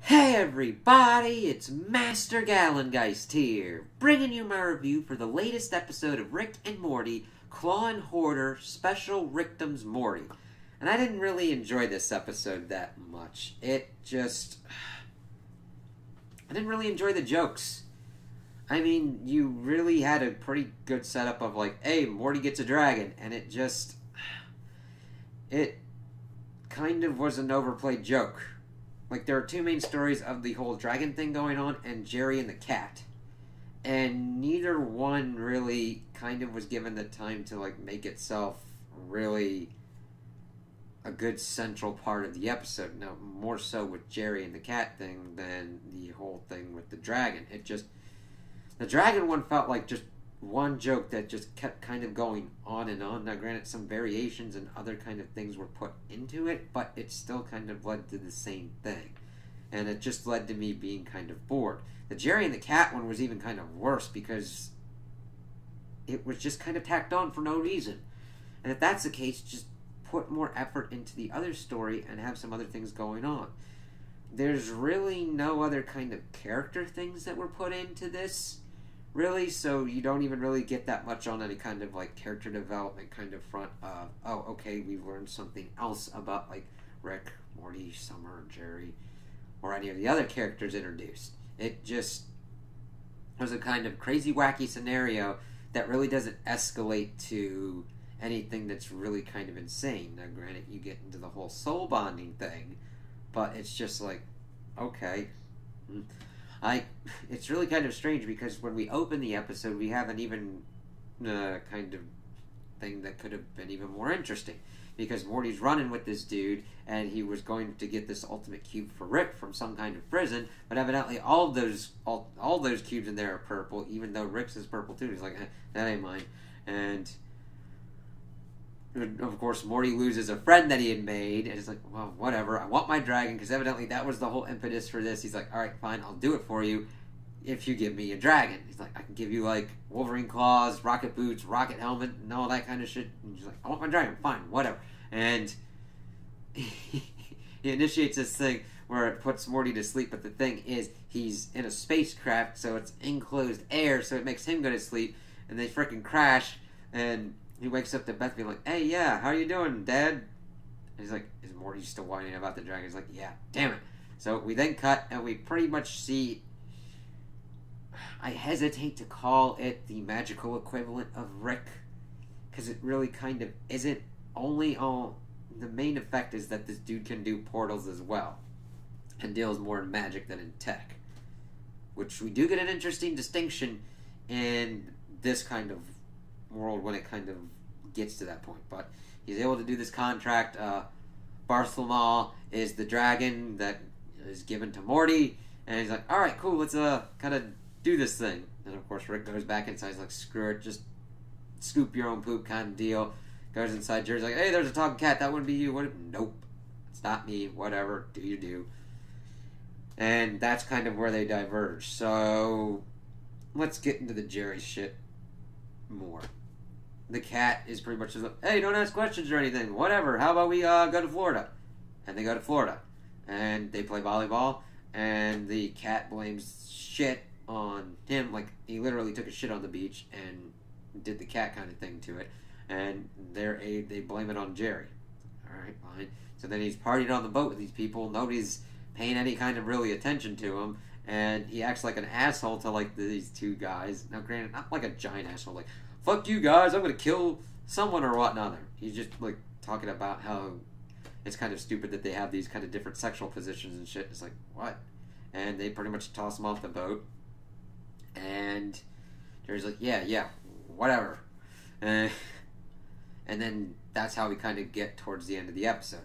Hey everybody, it's Master Gallengeist here, bringing you my review for the latest episode of Rick and Morty, Claw and Hoarder Special Rickdom's Morty. And I didn't really enjoy this episode that much. I didn't really enjoy the jokes. I mean, you really had a pretty good setup of like, hey, Morty gets a dragon, and it kind of was an overplayed joke. Like, there are two main stories of the whole dragon thing going on and Jerry and the cat. And neither one really kind of was given the time to, like, make itself really a good central part of the episode. Now, more so with Jerry and the cat thing than the whole thing with the dragon. The dragon one felt like just one joke that just kept kind of going on and on. Now, granted, some variations and other kind of things were put into it, but it still kind of led to the same thing. And it just led to me being kind of bored. The Jerry and the cat one was even kind of worse because it was just kind of tacked on for no reason. And if that's the case, just put more effort into the other story and have some other things going on. There's really no other kind of character things that were put into this, really, so you don't even really get that much on any kind of, like, character development kind of front of, oh, okay, we've learned something else about, like, Rick, Morty, Summer, Jerry, or any of the other characters introduced. It just was a kind of crazy, wacky scenario that really doesn't escalate to anything that's really kind of insane. Now, granted, you get into the whole soul bonding thing, but it's just like, okay. It's really kind of strange because when we open the episode, we have an even kind of thing that could have been even more interesting. Because Morty's running with this dude, and he was going to get this ultimate cube for Rick from some kind of prison, but evidently all those cubes in there are purple, even though Rick's is purple too. He's like, that ain't mine. And of course, Morty loses a friend that he had made, and he's like, well, whatever, I want my dragon, because evidently that was the whole impetus for this. He's like, alright, fine, I'll do it for you if you give me a dragon. He's like, I can give you, like, Wolverine claws, rocket boots, rocket helmet, and all that kind of shit. And he's like, I want my dragon, fine, whatever. And he initiates this thing where it puts Morty to sleep, but the thing is, he's in a spacecraft, so it's enclosed air, so it makes him go to sleep, and they frickin' crash, and he wakes up to Beth being like, hey, yeah, how you doing, Dad? And he's like, is Morty still whining about the dragon? He's like, yeah, damn it. So we then cut, and we pretty much see, I hesitate to call it the magical equivalent of Rick, because it really kind of isn't. Only all the main effect is that this dude can do portals as well, and deals more in magic than in tech, which we do get an interesting distinction in this kind of world when it kind of gets to that point. But he's able to do this contract. Bartholomew is the dragon that is given to Morty, and he's like, alright, cool, let's kind of do this thing. And of course Rick goes back inside. He's like, screw it, just scoop your own poop kind of deal. Goes inside. Jerry's like, hey, there's a talking cat, that wouldn't be you, would it? Nope, it's not me, whatever, do you do. And that's kind of where they diverge. So let's get into the Jerry shit more. The cat is pretty much just like, hey, don't ask questions or anything, whatever, how about we go to Florida? And they go to Florida, and they play volleyball, and the cat blames shit on him, like he literally took a shit on the beach and did the cat kind of thing to it, and they blame it on Jerry. Alright, fine. So then he's partying on the boat with these people, nobody's paying any kind of really attention to him, and he acts like an asshole to like these two guys. Now granted, not like a giant asshole, like, fuck you guys, I'm gonna kill someone or whatnot. He's just like talking about how it's kind of stupid that they have these kind of different sexual positions and shit. It's like, what? And they pretty much toss him off the boat, and Jerry's like, yeah, whatever. And then that's how we kind of get towards the end of the episode.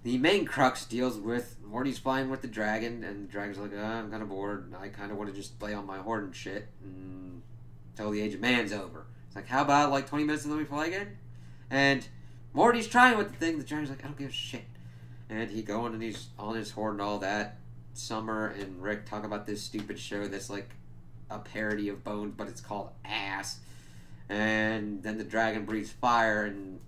The main crux deals with Morty's flying with the dragon, and the dragon's like, I'm kind of bored. I kind of want to just play on my horn and shit until the age of man's over. It's like, how about like 20 minutes and then we fly again? And Morty's trying with the thing. The dragon's like, I don't give a shit. And he going and he's on his horn and all that. Summer and Rick talk about this stupid show that's like a parody of Bones, but it's called Ass. And then the dragon breathes fire, and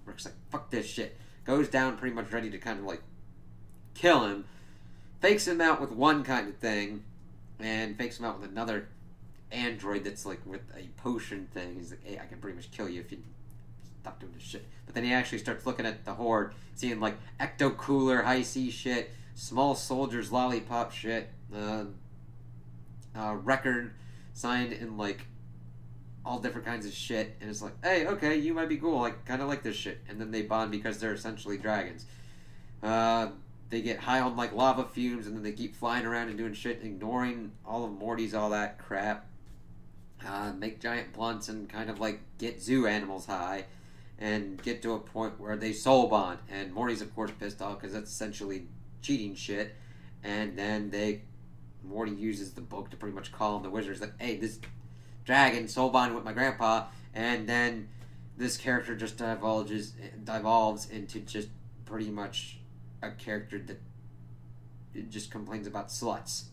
Rick's like, fuck this shit. Goes down pretty much ready to kind of like kill him. fakes him out with one kind of thing, and fakes him out with another android that's like with a potion thing. He's like, hey, I can pretty much kill you if you stop doing this shit. But then he actually starts looking at the Horde, seeing like ecto cooler, high C shit, small soldiers, lollipop shit, record signed in like all different kinds of shit, and it's like, hey, okay, you might be cool, like kind of like this shit. And then they bond because they're essentially dragons. They get high on like lava fumes, and then they keep flying around and doing shit, ignoring all of Morty's all that crap. Make giant blunts and kind of like get zoo animals high, and get to a point where they soul bond. And Morty's of course pissed off because that's essentially cheating shit. And then Morty uses the book to pretty much call on the wizards like, hey, this dragon soul bonded with my grandpa. And then this character just devolves into just pretty much a character that just complains about sluts,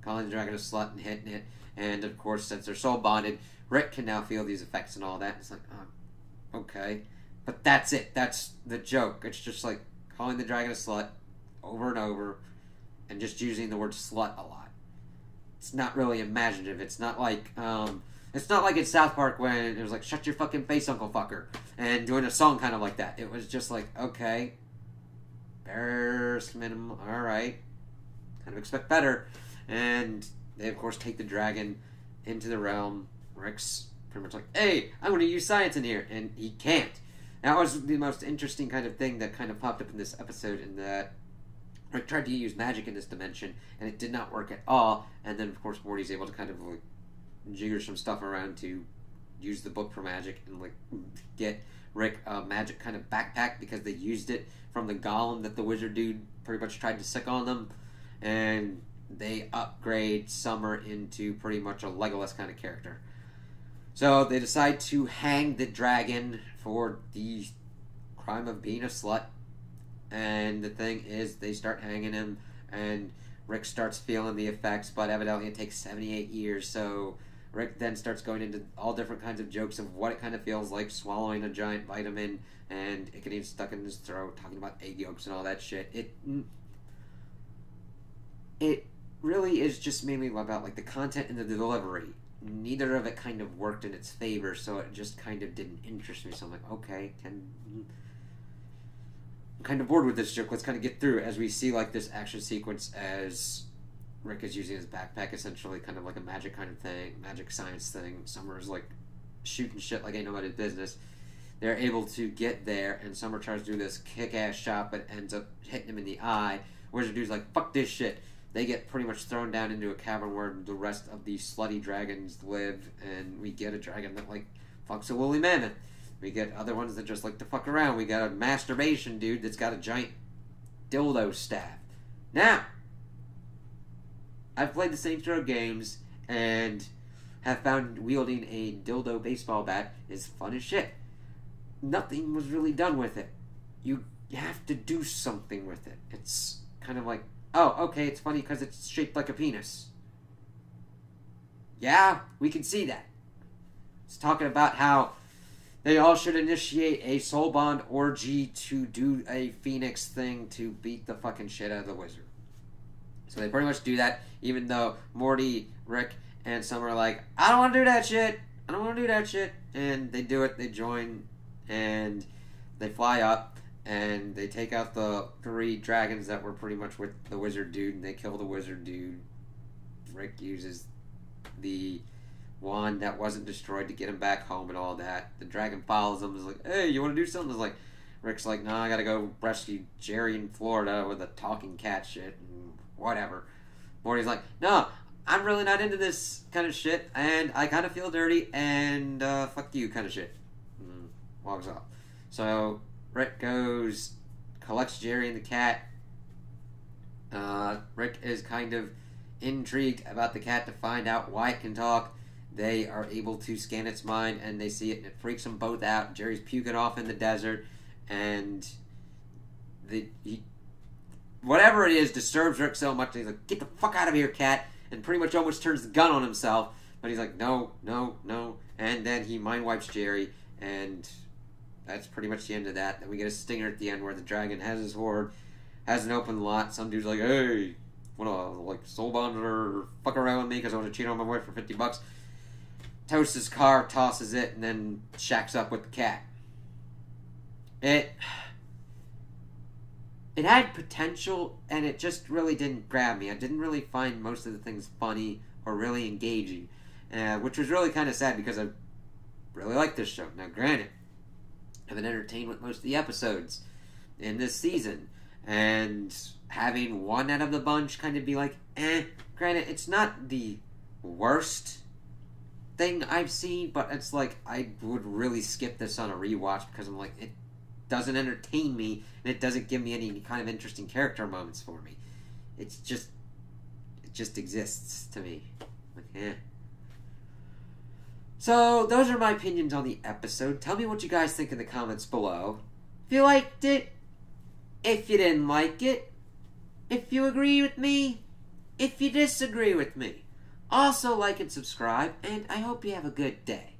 calling the dragon a slut and hitting it. And of course, since they're soul bonded, Rick can now feel these effects and all that. It's like, oh, okay, but that's it. That's the joke. It's just like calling the dragon a slut over and over, and just using the word slut a lot. It's not really imaginative. It's not like in South Park when it was like, shut your fucking face, Uncle Fucker, and doing a song kind of like that. It was just like, okay, bare minimum, alright, kind of expect better. And they of course take the dragon into the realm. Rick's pretty much like, hey, I'm going to use science in here, and he can't. That was the most interesting kind of thing that kind of popped up in this episode, in that Rick tried to use magic in this dimension, and it did not work at all. And then, of course, Morty's able to kind of like jigger some stuff around to use the book for magic and like get Rick a magic kind of backpack, because they used it from the golem that the wizard dude pretty much tried to sick on them. And they upgrade Summer into pretty much a Legolas kind of character. So they decide to hang the dragon for the crime of being a slut. And the thing is, they start hanging him, and Rick starts feeling the effects, but evidently it takes 78 years, so Rick then starts going into all different kinds of jokes of what it kind of feels like swallowing a giant vitamin, and it getting stuck in his throat, talking about egg yolks and all that shit. It really is just mainly about like the content and the delivery. Neither of it kind of worked in its favor, so it just kind of didn't interest me. So I'm like, okay, I'm kind of bored with this joke. Let's kind of get through it, as we see like this action sequence as Rick is using his backpack, essentially kind of like a magic kind of thing, magic science thing. Summer's like shooting shit like ain't nobody's business. They're able to get there, and Summer tries to do this kick-ass shot, but ends up hitting him in the eye. Wizard dude's like, fuck this shit. They get pretty much thrown down into a cavern where the rest of the slutty dragons live, and we get a dragon that like fucks a woolly mammoth. We get other ones that just like to fuck around. We got a masturbation dude that's got a giant dildo staff. Now, I've played the Saints Row games and have found wielding a dildo baseball bat is fun as shit. Nothing was really done with it. You have to do something with it. It's kind of like, oh, okay, it's funny because it's shaped like a penis. Yeah, we can see that. It's talking about how they all should initiate a soul bond orgy to do a phoenix thing to beat the fucking shit out of the wizard. So they pretty much do that, even though Morty, Rick, and Summer are like, I don't want to do that shit. I don't want to do that shit. And they do it. They join, and they fly up, and they take out the 3 dragons that were pretty much with the wizard dude, and they kill the wizard dude. Rick uses the wand that wasn't destroyed to get him back home and all that. The dragon follows him and is like, hey, you want to do something? It's like, Rick's like, no, I gotta go rescue Jerry in Florida with a talking cat shit and whatever. Morty's like, no, I'm really not into this kind of shit, and I kind of feel dirty, and fuck you kind of shit. And walks off. So Rick goes, collects Jerry and the cat. Rick is kind of intrigued about the cat to find out why it can talk. They are able to scan its mind, and they see it, and it freaks them both out. Jerry's puking off in the desert, and whatever it is disturbs Rick so much that he's like, get the fuck out of here, cat, and pretty much almost turns the gun on himself. But he's like, no, no, no. And then he mind wipes Jerry, and that's pretty much the end of that. Then we get a stinger at the end where the dragon has his horde, has an open lot. Some dude's like, hey, want to, like, soul bond or fuck around with me because I want to cheat on my wife for $50. Toasts his car, tosses it, and then shacks up with the cat. It had potential, and it just really didn't grab me. I didn't really find most of the things funny or really engaging, which was really kind of sad because I really like this show. Now, granted, I've been entertained with most of the episodes in this season, and having one out of the bunch kind of be like, granted, it's not the worst thing I've seen, but it's like, I would really skip this on a rewatch because I'm like, it doesn't entertain me, and it doesn't give me any kind of interesting character moments for me. It just exists to me. Like, So, those are my opinions on the episode. Tell me what you guys think in the comments below. If you liked it, if you didn't like it, if you agree with me, if you disagree with me. Also, like and subscribe, and I hope you have a good day.